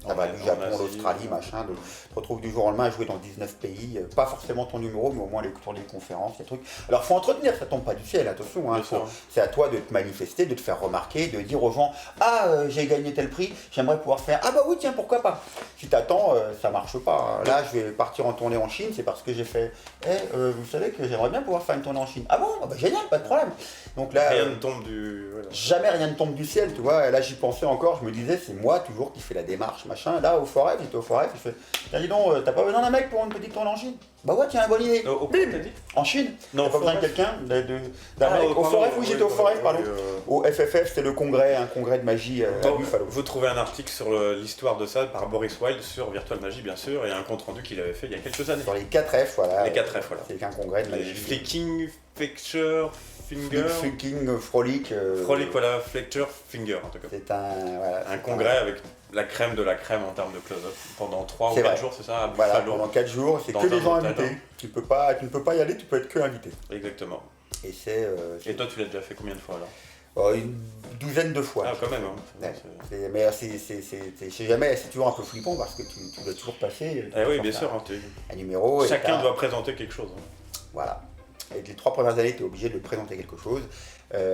Du Japon, l'Australie, machin. Donc, je me retrouve du jour au lendemain à jouer dans 19 pays. Pas forcément ton numéro, mais au moins les tournées de conférences, les trucs. Alors, il faut entretenir, ça tombe pas du ciel, attention. Hein, c'est à toi de te manifester, de te faire remarquer, de dire aux gens j'ai gagné tel prix, j'aimerais pouvoir faire. Ah bah oui, tiens, pourquoi pas. Si t'attends, ça marche pas. Là, je vais partir en tournée en Chine, c'est parce que j'ai fait vous savez que j'aimerais bien pouvoir faire une tournée en Chine. Ah bon, bah, génial, pas de problème. Donc là, rien ne tombe du. Voilà. Jamais rien ne tombe du ciel, tu vois. Et là, j'y pensais encore, je me disais, c'est moi toujours qui fais la démarche, machin. Là, au Forêt, j'étais au Forêt, je fais, tiens, dis donc, t'as pas besoin d'un mec pour une petite tournée en Chine? Bah ouais, tiens, bonne idée. Bim, t'as dit en Chine. Non, t'as pas besoin de quelqu'un, d'un mec. Au Forêt, oui, j'étais au Forêt, pardon. Au FFF, c'était le congrès, un congrès de magie à Buffalo. Vous trouvez un article sur l'histoire de ça par Boris Wilde sur Virtual Magie, bien sûr, et un compte rendu qu'il avait fait il y a quelques années. Sur les 4 F, voilà. Les 4 F, voilà. C'est un congrès de magie. Flicking, Fletcher, Finger. Flicking, Frolic. Frolic, voilà, Fletcher, Finger, en tout cas. C'est un congrès avec la crème de la crème en termes de close-up pendant 3 ou 4 jours, c'est ça, à Buffalo. Voilà, pendant 4 jours, c'est que des gens invités. Tu ne peux pas y aller, tu peux être que invité. Exactement. Et toi, tu l'as déjà fait combien de fois alors? Une douzaine de fois. Ah, quand même. Hein. Mais c'est toujours un peu flippant parce que tu dois toujours passer. Oui, bien sûr. Un numéro. Chacun doit présenter quelque chose. Hein. Voilà. Et les 3 premières années, tu es obligé de présenter quelque chose.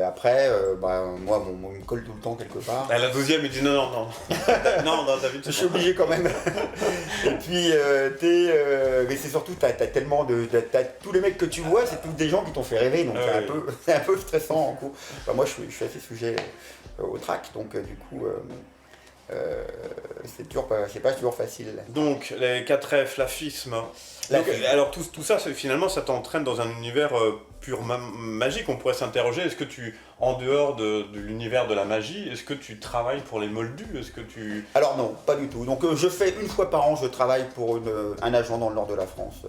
Après, moi, on me colle tout le temps quelque part. À la 12e, il dit non. non, David, je suis obligé quand même. Et puis, mais c'est surtout, t'as tellement tous les mecs que tu vois, c'est tous des gens qui t'ont fait rêver, donc c'est un peu stressant en cours. Moi, je suis assez sujet au track, donc du coup, c'est pas toujours facile. Donc, les 4 F, l'afisme. Alors, tout ça, finalement, ça t'entraîne dans un univers purement magique. On pourrait s'interroger, est-ce que en dehors de l'univers de la magie, est-ce que tu travailles pour les moldus? Alors non, pas du tout. Donc je fais une fois par an, je travaille pour un agent dans le nord de la France,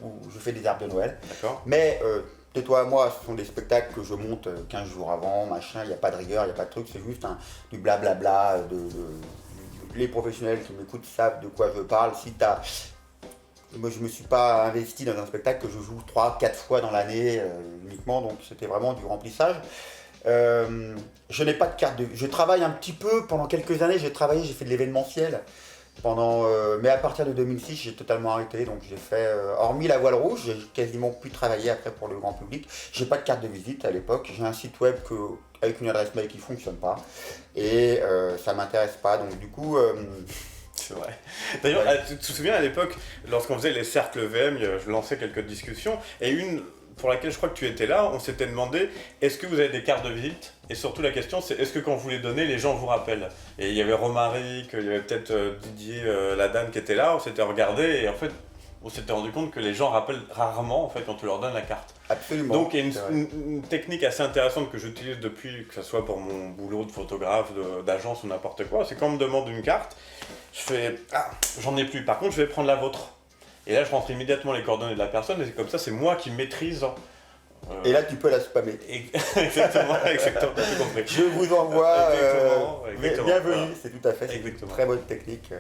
où je fais des arbres de Noël. D'accord. Mais tais-toi, moi, ce sont des spectacles que je monte 15 jours avant, machin, il n'y a pas de rigueur, il n'y a pas de truc, c'est juste du blablabla. Les professionnels qui m'écoutent savent de quoi je parle. Moi, je ne me suis pas investi dans un spectacle que je joue 3-4 fois dans l'année uniquement, donc c'était vraiment du remplissage. Je n'ai pas de carte de... Je travaille un petit peu, pendant quelques années, j'ai fait de l'événementiel. Mais à partir de 2006, j'ai totalement arrêté, donc j'ai fait, hormis la voile rouge, j'ai quasiment pu travailler après pour le grand public. J'ai pas de carte de visite à l'époque, j'ai un site web avec une adresse mail qui fonctionne pas, et ça m'intéresse pas, donc du coup... C'est vrai. D'ailleurs, tu te souviens à l'époque, lorsqu'on faisait les cercles VM, je lançais quelques discussions, et une pour laquelle je crois que tu étais là, on s'était demandé, est-ce que vous avez des cartes de visite? Et surtout la question c'est, est-ce que quand vous les donnez, les gens vous rappellent? Et il y avait Romaric, il y avait peut-être Didier Ladanne qui était là, on s'était regardé, et en fait, on s'était rendu compte que les gens rappellent rarement en fait quand tu leur donnes la carte. Absolument. Donc il y a une technique assez intéressante que j'utilise depuis, que ce soit pour mon boulot de photographe, d'agence ou n'importe quoi, c'est quand on me demande une carte, je fais j'en ai plus, par contre je vais prendre la vôtre. Et là je rentre immédiatement les coordonnées de la personne et c'est comme ça, c'est moi qui maîtrise. Et là tu peux la spammer. Exactement, t'as tout compris. Je vous envoie exactement, bienvenue, voilà. C'est tout à fait, c'est une très bonne technique.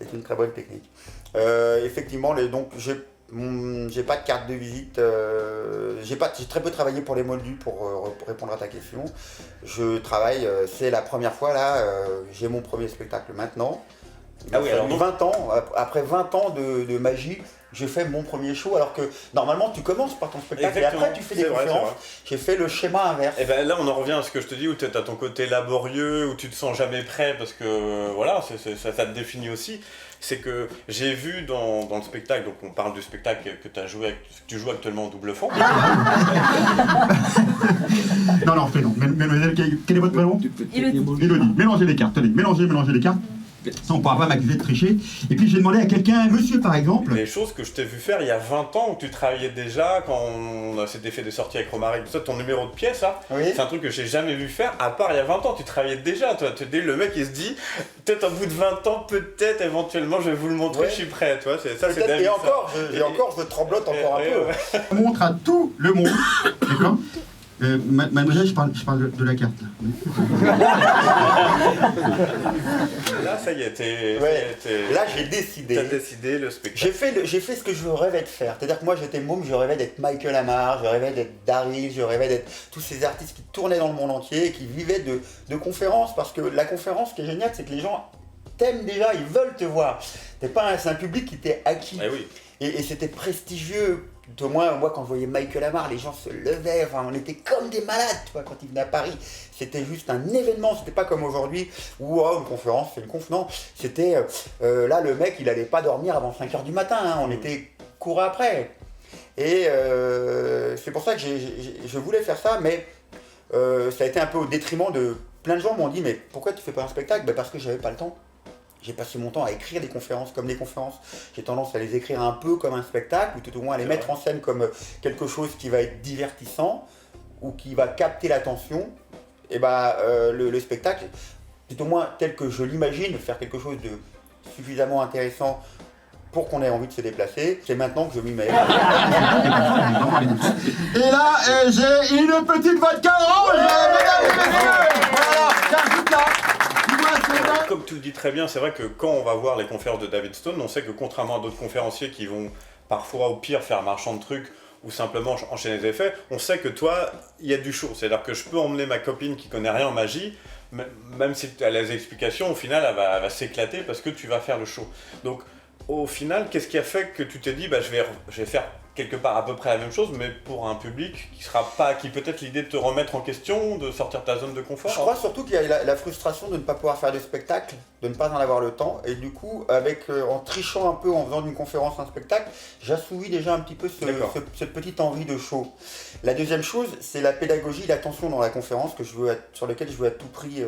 C'est une très bonne technique. Effectivement, donc J'ai pas de carte de visite, j'ai très peu travaillé pour les Moldus pour répondre à ta question. Je travaille, c'est la première fois là, j'ai mon premier spectacle maintenant. Ah oui, alors 20 ans, après 20 ans de magie, je fais mon premier show alors que normalement tu commences par ton spectacle. Exactement. Et après tu fais des conférences. J'ai fait le schéma inverse. Et ben là on en revient à ce que je te dis où tu as ton côté laborieux, où tu te sens jamais prêt parce que voilà, ça te définit aussi. C'est que j'ai vu dans le spectacle, donc on parle du spectacle que tu joues actuellement en double fond. Non, fais non. Mademoiselle, quel est votre prénom? Élodie. Mélangez les cartes, tenez, mélangez les cartes. Ça, on ne pourra pas m'accuser de tricher. Et puis j'ai demandé à quelqu'un, monsieur par exemple. Les choses que je t'ai vu faire il y a 20 ans où tu travaillais déjà, quand on s'était fait des sorties avec Romaric, tout ça, ton numéro de pièce, hein, oui. C'est un truc que j'ai jamais vu faire, à part il y a 20 ans, tu travaillais déjà. Toi, le mec il se dit, peut-être au bout de 20 ans, peut-être éventuellement je vais vous le montrer, je suis prêt. Toi, c'est David. Et encore, je tremblote encore un peu. On montre à tout le monde, d'accord? Mademoiselle, je parle de la carte. Là, ça y est, là, j'ai décidé. T'as décidé le spectacle. J'ai fait ce que je rêvais de faire. C'est-à-dire que moi, j'étais môme, je rêvais d'être Michael Amar, je rêvais d'être Daryl, je rêvais d'être tous ces artistes qui tournaient dans le monde entier et qui vivaient de conférences. Parce que la conférence, ce qui est génial, c'est que les gens t'aiment déjà, ils veulent te voir. C'est un public qui t'est acquis. Eh oui. Et c'était prestigieux. Au moins, moi, quand je voyais Michael Amar, les gens se levaient, enfin, on était comme des malades, tu vois, quand il venait à Paris. C'était juste un événement, c'était pas comme aujourd'hui, où une conférence, c'est une conf, non. C'était, là, le mec, il allait pas dormir avant 5h du matin, hein, on était court après. Et c'est pour ça que je voulais faire ça, mais ça a été un peu au détriment de... Plein de gens m'ont dit, mais pourquoi tu fais pas un spectacle? Parce que j'avais pas le temps. J'ai passé mon temps à écrire des conférences comme des conférences. J'ai tendance à les écrire un peu comme un spectacle, ou tout au moins à les mettre en scène comme quelque chose qui va être divertissant, ou qui va capter l'attention. Et le spectacle, tout au moins tel que je l'imagine, faire quelque chose de suffisamment intéressant pour qu'on ait envie de se déplacer, c'est maintenant que je m'y mets. Et là, j'ai une petite vodka orange, mesdames et messieurs. Voilà, j'ajoute là. Comme tu le dis très bien, c'est vrai que quand on va voir les conférences de David Stone, on sait que contrairement à d'autres conférenciers qui vont parfois au pire faire marchand de trucs ou simplement enchaîner des effets, on sait que toi, il y a du show. C'est-à-dire que je peux emmener ma copine qui connaît rien en magie, même si elle a les explications, au final, elle va s'éclater parce que tu vas faire le show. Donc, au final, qu'est-ce qui a fait que tu t'es dit, je vais faire quelque part à peu près la même chose, mais pour un public qui peut-être l'idée de te remettre en question, de sortir de ta zone de confort? Je crois surtout qu'il y a la frustration de ne pas pouvoir faire de spectacle, de ne pas en avoir le temps, et du coup, en trichant un peu, en faisant d'une conférence un spectacle, j'assouvis déjà un petit peu cette petite envie de show. La deuxième chose, c'est la pédagogie, l'attention dans la conférence, sur laquelle je veux à tout prix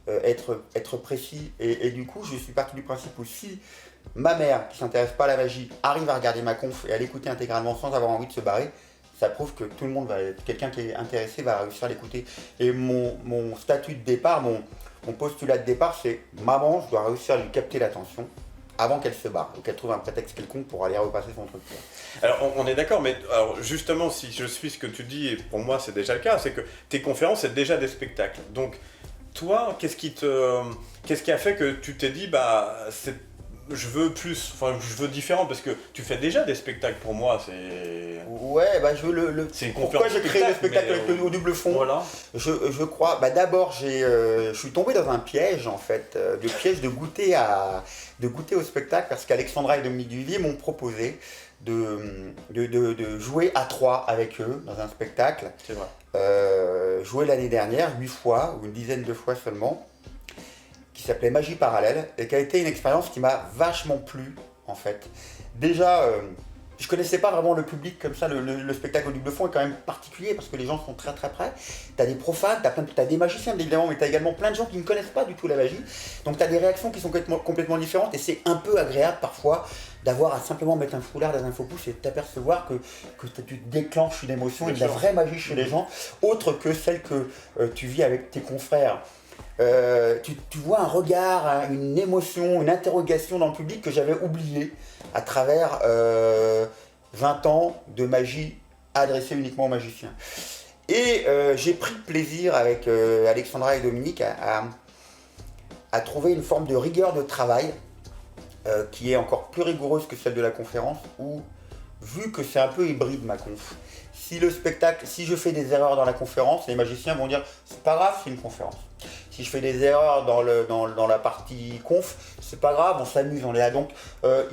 être précis, et du coup, je suis parti du principe où si ma mère, qui ne s'intéresse pas à la magie, arrive à regarder ma conf et à l'écouter intégralement sans avoir envie de se barrer, ça prouve que tout le monde quelqu'un qui est intéressé va réussir à l'écouter. Et mon statut de départ, mon postulat de départ, c'est maman, je dois réussir à lui capter l'attention avant qu'elle se barre, ou qu'elle trouve un prétexte quelconque pour aller repasser son truc. Alors on est d'accord, mais alors, justement, si je suis ce que tu dis, et pour moi c'est déjà le cas, c'est que tes conférences, c'est déjà des spectacles. Donc toi, qu'est-ce qui a fait que tu t'es dit, je veux plus, je veux différent, parce que tu fais déjà des spectacles pour moi, c'est... Ouais, je veux pourquoi j'ai créé le spectacle avec le double fond? Voilà. Je crois, d'abord je suis tombé dans un piège en fait, le piège de goûter au spectacle, parce qu'Alexandra et Dominique Duvivier m'ont proposé de jouer à 3 avec eux dans un spectacle. C'est vrai. Joué l'année dernière, 8 fois, ou une dizaine de fois seulement, qui s'appelait Magie Parallèle, et qui a été une expérience qui m'a vachement plu, en fait. Déjà, je connaissais pas vraiment le public comme ça, le spectacle au double fond est quand même particulier, parce que les gens sont très très près. T'as des profanes, t'as des magiciens, évidemment, mais t'as également plein de gens qui ne connaissent pas du tout la magie. Donc t'as des réactions qui sont complètement différentes, et c'est un peu agréable parfois d'avoir à simplement mettre un foulard dans un faux pouce et t'apercevoir que tu déclenches une émotion et de la vraie magie chez les gens, autre que celle que tu vis avec tes confrères. Tu vois un regard, une émotion, une interrogation dans le public que j'avais oublié à travers 20 ans de magie adressée uniquement aux magiciens. Et j'ai pris plaisir avec Alexandra et Dominique à trouver une forme de rigueur de travail qui est encore plus rigoureuse que celle de la conférence, où vu que c'est un peu hybride ma conf, si je fais des erreurs dans la conférence, les magiciens vont dire c'est pas grave, c'est une conférence. Si je fais des erreurs dans la partie conf, c'est pas grave, on s'amuse, on est là. Donc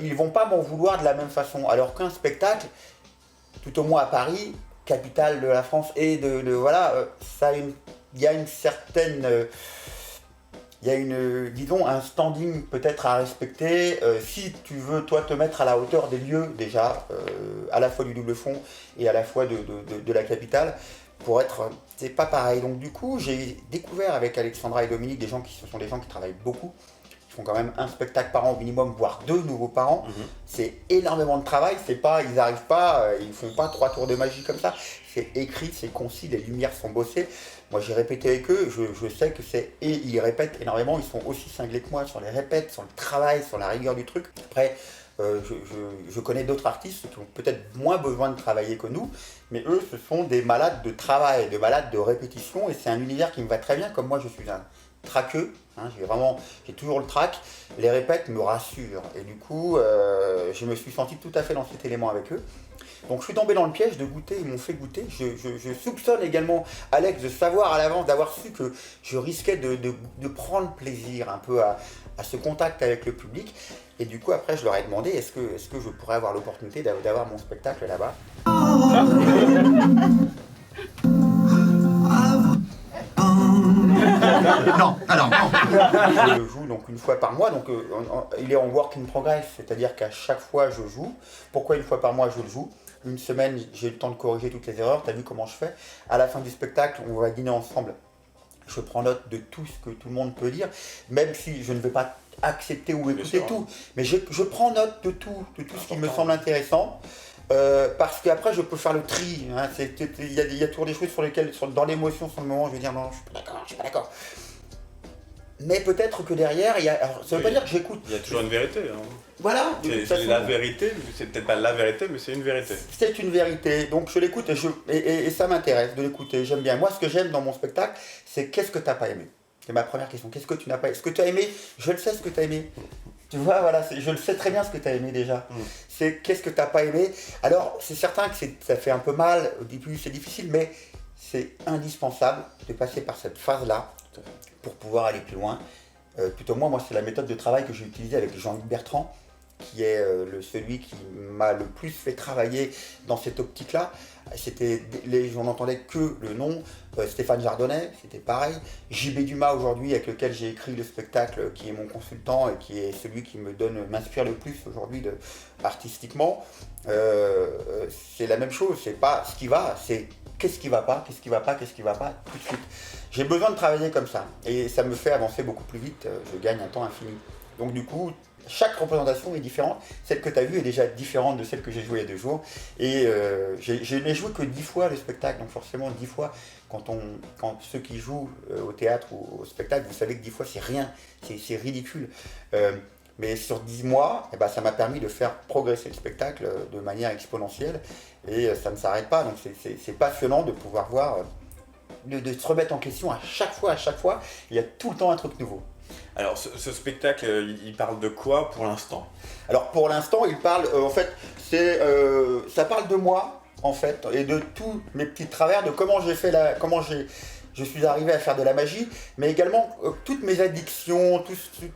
ils vont pas m'en vouloir de la même façon. Alors qu'un spectacle, tout au moins à Paris, capitale de la France et voilà, il y a une certaine, disons, un standing peut-être à respecter. Si tu veux, toi, te mettre à la hauteur des lieux, déjà, à la fois du double fond et à la fois de la capitale, c'est pas pareil. Donc du coup, j'ai découvert avec Alexandra et Dominique ce sont des gens qui travaillent beaucoup. Ils font quand même un spectacle par an au minimum, voire 2 nouveaux par an. C'est énormément de travail. Ils n'arrivent pas, ils font pas 3 tours de magie comme ça. C'est écrit, c'est concis, les lumières sont bossées. Moi, j'ai répété avec eux, je sais que et ils répètent énormément. Ils sont aussi cinglés que moi sur les répètes, sur le travail, sur la rigueur du truc. Après, je connais d'autres artistes qui ont peut-être moins besoin de travailler que nous, mais eux, ce sont des malades de travail, des malades de répétition, et c'est un univers qui me va très bien, comme moi je suis un traqueux, hein, j'ai toujours le trac, les répètes me rassurent, et du coup, je me suis senti tout à fait dans cet élément avec eux. Donc je suis tombé dans le piège de goûter, ils m'ont fait goûter. Je soupçonne également Alex de savoir à l'avance, d'avoir su que je risquais de prendre plaisir un peu à ce contact avec le public. Et du coup après je leur ai demandé est-ce que je pourrais avoir l'opportunité d'avoir mon spectacle là-bas. Non, alors non. Je joue donc une fois par mois, donc il est en work in progress, c'est-à-dire qu'à chaque fois je joue. Pourquoi une fois par mois je le joue? Une semaine, j'ai le temps de corriger toutes les erreurs, t'as vu comment je fais. À la fin du spectacle, on va dîner ensemble. Je prends note de tout ce que tout le monde peut dire, même si je ne vais pas accepter ou écouter tout. Mais je prends note de tout ce qui me semble intéressant. Parce qu'après je peux faire le tri. Hein. Il y a toujours des choses sur lesquelles, dans l'émotion, sur le moment, je vais dire non, je suis pas d'accord. Mais peut-être que derrière, alors, ça veut pas dire que j'écoute. Il y a toujours une vérité. Hein. Voilà. C'est la vérité, c'est peut-être pas la vérité, mais c'est une vérité. C'est une vérité, donc je l'écoute et ça m'intéresse de l'écouter, j'aime bien. Moi, ce que j'aime dans mon spectacle, c'est qu'est-ce que tu n'as pas aimé. C'est ma première question, qu'est-ce que tu n'as pas aimé. Ce que tu as aimé, je le sais ce que tu as aimé. Tu vois, voilà, je le sais très bien ce que tu as aimé déjà. C'est qu'est-ce que tu n'as pas aimé. Alors, c'est certain que ça fait un peu mal, au début c'est difficile, mais c'est indispensable de passer par cette phase-là pour pouvoir aller plus loin. Plutôt moi, c'est la méthode de travail que j'ai utilisée avec Jean-Luc Bertrand, qui est celui qui m'a le plus fait travailler dans cette optique-là. On n'entendait que le nom. Stéphane Jardonnet, c'était pareil. JB Dumas aujourd'hui, avec lequel j'ai écrit le spectacle, qui est mon consultant et qui est celui qui m'inspire le plus aujourd'hui artistiquement. C'est la même chose, c'est pas ce qui va, c'est qu'est-ce qui va pas, tout de suite. J'ai besoin de travailler comme ça et ça me fait avancer beaucoup plus vite, je gagne un temps infini. Donc du coup, chaque représentation est différente. Celle que tu as vue est déjà différente de celle que j'ai jouée il y a 2 jours. Et je n'ai joué que 10 fois le spectacle, donc forcément 10 fois, quand ceux qui jouent au théâtre ou au spectacle, vous savez que 10 fois c'est rien, c'est ridicule. Mais sur 10 mois, ça m'a permis de faire progresser le spectacle de manière exponentielle et ça ne s'arrête pas. Donc c'est passionnant de pouvoir voir, de se remettre en question à chaque fois, il y a tout le temps un truc nouveau. Alors ce spectacle, il parle de quoi pour l'instant? Alors pour l'instant, il parle, en fait, ça parle de moi, en fait, et de tous mes petits travers, de comment je suis arrivé à faire de la magie, mais également toutes mes addictions,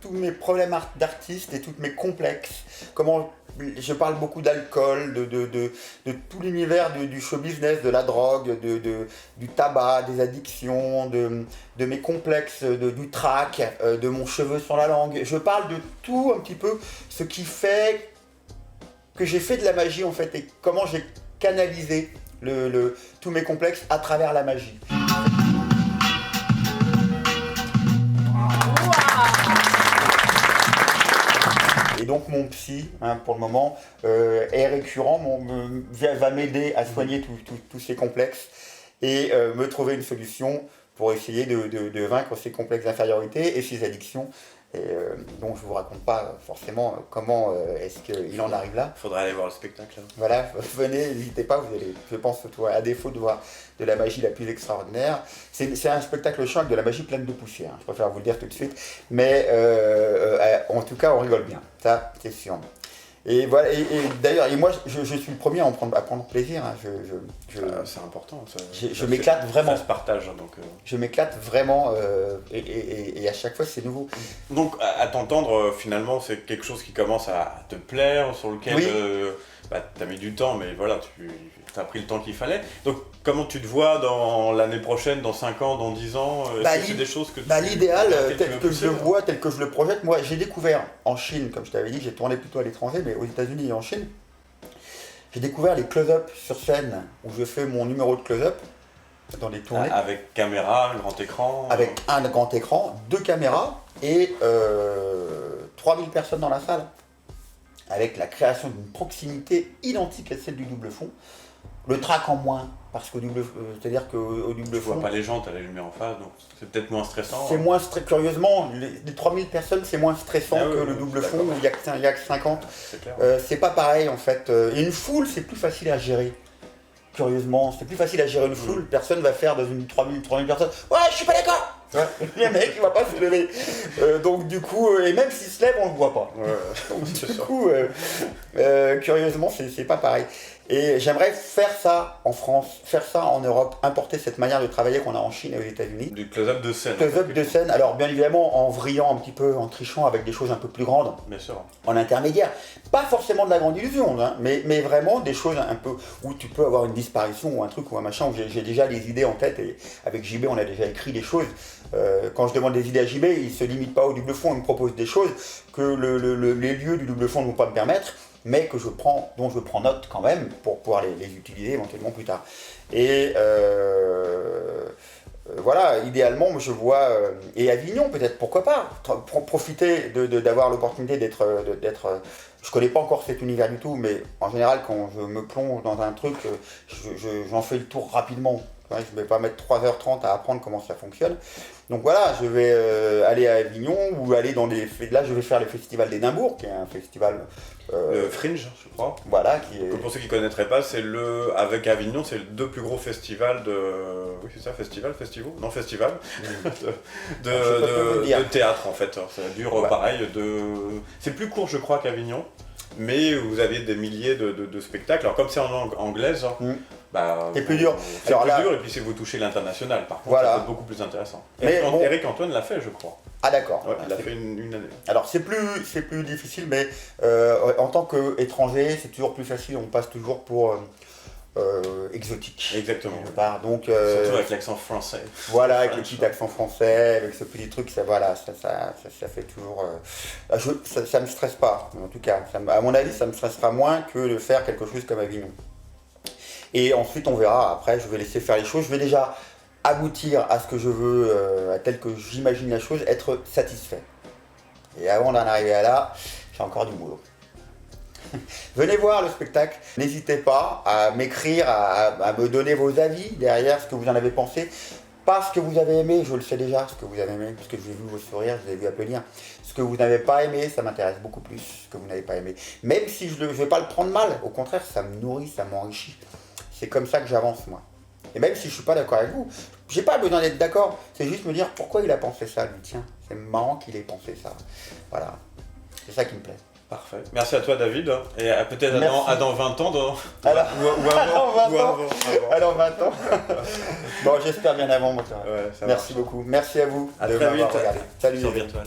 tous mes problèmes d'artiste et tous mes complexes. Comment je parle beaucoup d'alcool, de tout l'univers du show business, de la drogue, du tabac, des addictions, de mes complexes, du trac, de mon cheveu sur la langue. Je parle de tout un petit peu, ce qui fait que j'ai fait de la magie en fait et comment j'ai canalisé tous mes complexes à travers la magie. Et donc mon psy, pour le moment, est récurrent, va m'aider à soigner tous ces complexes et me trouver une solution pour essayer de vaincre ces complexes d'infériorité et ces addictions. Donc je ne vous raconte pas forcément comment est-ce qu'il en arrive là. Il faudrait aller voir le spectacle. Hein. Voilà, venez, n'hésitez pas, vous allez, je pense, à défaut de voir de la magie la plus extraordinaire. C'est un spectacle chiant avec de la magie pleine de poussière, je préfère vous le dire tout de suite. Mais en tout cas, on rigole bien, ça c'est sûr. Et voilà, et d'ailleurs, moi je suis le premier à prendre plaisir. Hein. C'est important. Je m'éclate vraiment. Ça se partage. Donc, Je m'éclate vraiment et à chaque fois c'est nouveau. Donc à t'entendre, finalement, c'est quelque chose qui commence à te plaire, sur lequel tu as mis du temps, mais voilà, tu as pris le temps qu'il fallait. Donc comment tu te vois dans l'année prochaine, dans 5 ans, dans 10 ans c'est des choses que l'idéal, tel que je le vois, tel que je le projette, moi j'ai découvert en Chine, comme je t'avais dit, j'ai tourné plutôt à l'étranger, mais aux États-Unis et en Chine, j'ai découvert les close-up sur scène, où je fais mon numéro de close-up dans des tournées. Avec caméra, un grand écran. Avec un grand écran, 2 caméras et 3000 personnes dans la salle. Avec la création d'une proximité identique à celle du double fond. Le track en moins, parce qu'au double, c'est-à-dire qu'au double fond... Tu vois pas les gens, tu as la lumière en face, donc c'est peut-être moins stressant. C'est moins curieusement, les 3000 personnes, c'est moins stressant que le double fond où il y a que 50. C'est clair. C'est pas pareil en fait. Et une foule, c'est plus facile à gérer. Curieusement, c'est plus facile à gérer une foule. Personne va faire dans une 3000 personnes. Ouais, je suis pas d'accord. Le mec, il va pas se lever. Donc du coup, et même s'il se lève, on le voit pas. Donc, du coup, curieusement, c'est pas pareil. Et j'aimerais faire ça en France, faire ça en Europe, importer cette manière de travailler qu'on a en Chine et aux États-Unis. Du close-up de scène. Close-up de scène, alors bien évidemment en vrillant un petit peu, en trichant avec des choses un peu plus grandes. Bien sûr. En intermédiaire. Pas forcément de la grande illusion, hein, mais vraiment des choses un peu où tu peux avoir une disparition ou un truc ou un machin, où j'ai déjà des idées en tête et avec JB on a déjà écrit des choses. Quand je demande des idées à JB, il ne se limite pas au double fond, il me propose des choses que les lieux du double fond ne vont pas me permettre, mais que dont je prends note quand même pour pouvoir les utiliser éventuellement plus tard. Et voilà, idéalement, je vois, et Avignon peut-être, pourquoi pas, profiter d'avoir l'opportunité d'être, je connais pas encore cet univers du tout, mais en général quand je me plonge dans un truc, j'en fais le tour rapidement. Je ne vais pas mettre 3h30 à apprendre comment ça fonctionne. Donc voilà, je vais aller à Avignon ou aller dans des... Là, je vais faire le festival d'Édimbourg, qui est un festival... le Fringe, je crois. Voilà, qui est... Pour ceux qui ne connaîtraient pas, avec Avignon, c'est le 2 plus gros festivals de... Oui, c'est ça, festival. Non, festival. de théâtre, en fait. Ça dure pareil. C'est plus court, je crois, qu'Avignon. Mais vous avez des milliers de spectacles. Alors comme c'est en langue anglaise, c'est plus dur. C'est plus dur, et puis si vous touchez l'international, par contre, ça va être beaucoup plus intéressant. Eric Antoine l'a fait, je crois. Ah d'accord. Ouais, il a fait une année. Alors c'est plus difficile, mais en tant qu'étranger, c'est toujours plus facile, on passe toujours pour exotique. Exactement. Donc, surtout avec l'accent français. Voilà, avec le petit accent français, avec ce petit truc, ça fait toujours... ça me stresse pas, en tout cas. À mon avis, ça me stressera moins que de faire quelque chose comme Avignon. Et ensuite, on verra. Après, je vais laisser faire les choses. Je vais déjà aboutir à ce que je veux, à tel que j'imagine la chose, être satisfait. Et avant d'en arriver à là, j'ai encore du boulot. Venez voir le spectacle. N'hésitez pas à m'écrire, à me donner vos avis derrière, ce que vous en avez pensé. Pas ce que vous avez aimé, je le sais déjà, ce que vous avez aimé, parce que j'ai vu vos sourires, je vous ai vu applaudir. Ce que vous n'avez pas aimé, ça m'intéresse beaucoup plus, ce que vous n'avez pas aimé. Même si je ne vais pas le prendre mal, au contraire, ça me nourrit, ça m'enrichit. C'est comme ça que j'avance, moi. Et même si je suis pas d'accord avec vous, j'ai pas besoin d'être d'accord. C'est juste me dire pourquoi il a pensé ça, lui. Tiens, c'est marrant qu'il ait pensé ça. Voilà. C'est ça qui me plaît. Parfait. Merci à toi, David. Et peut-être à dans 20 ans. Ou avant 20 ans. Bon, j'espère bien avant, moi. Merci beaucoup. Merci à vous de m'avoir regardé. Salut. Sur Virtual.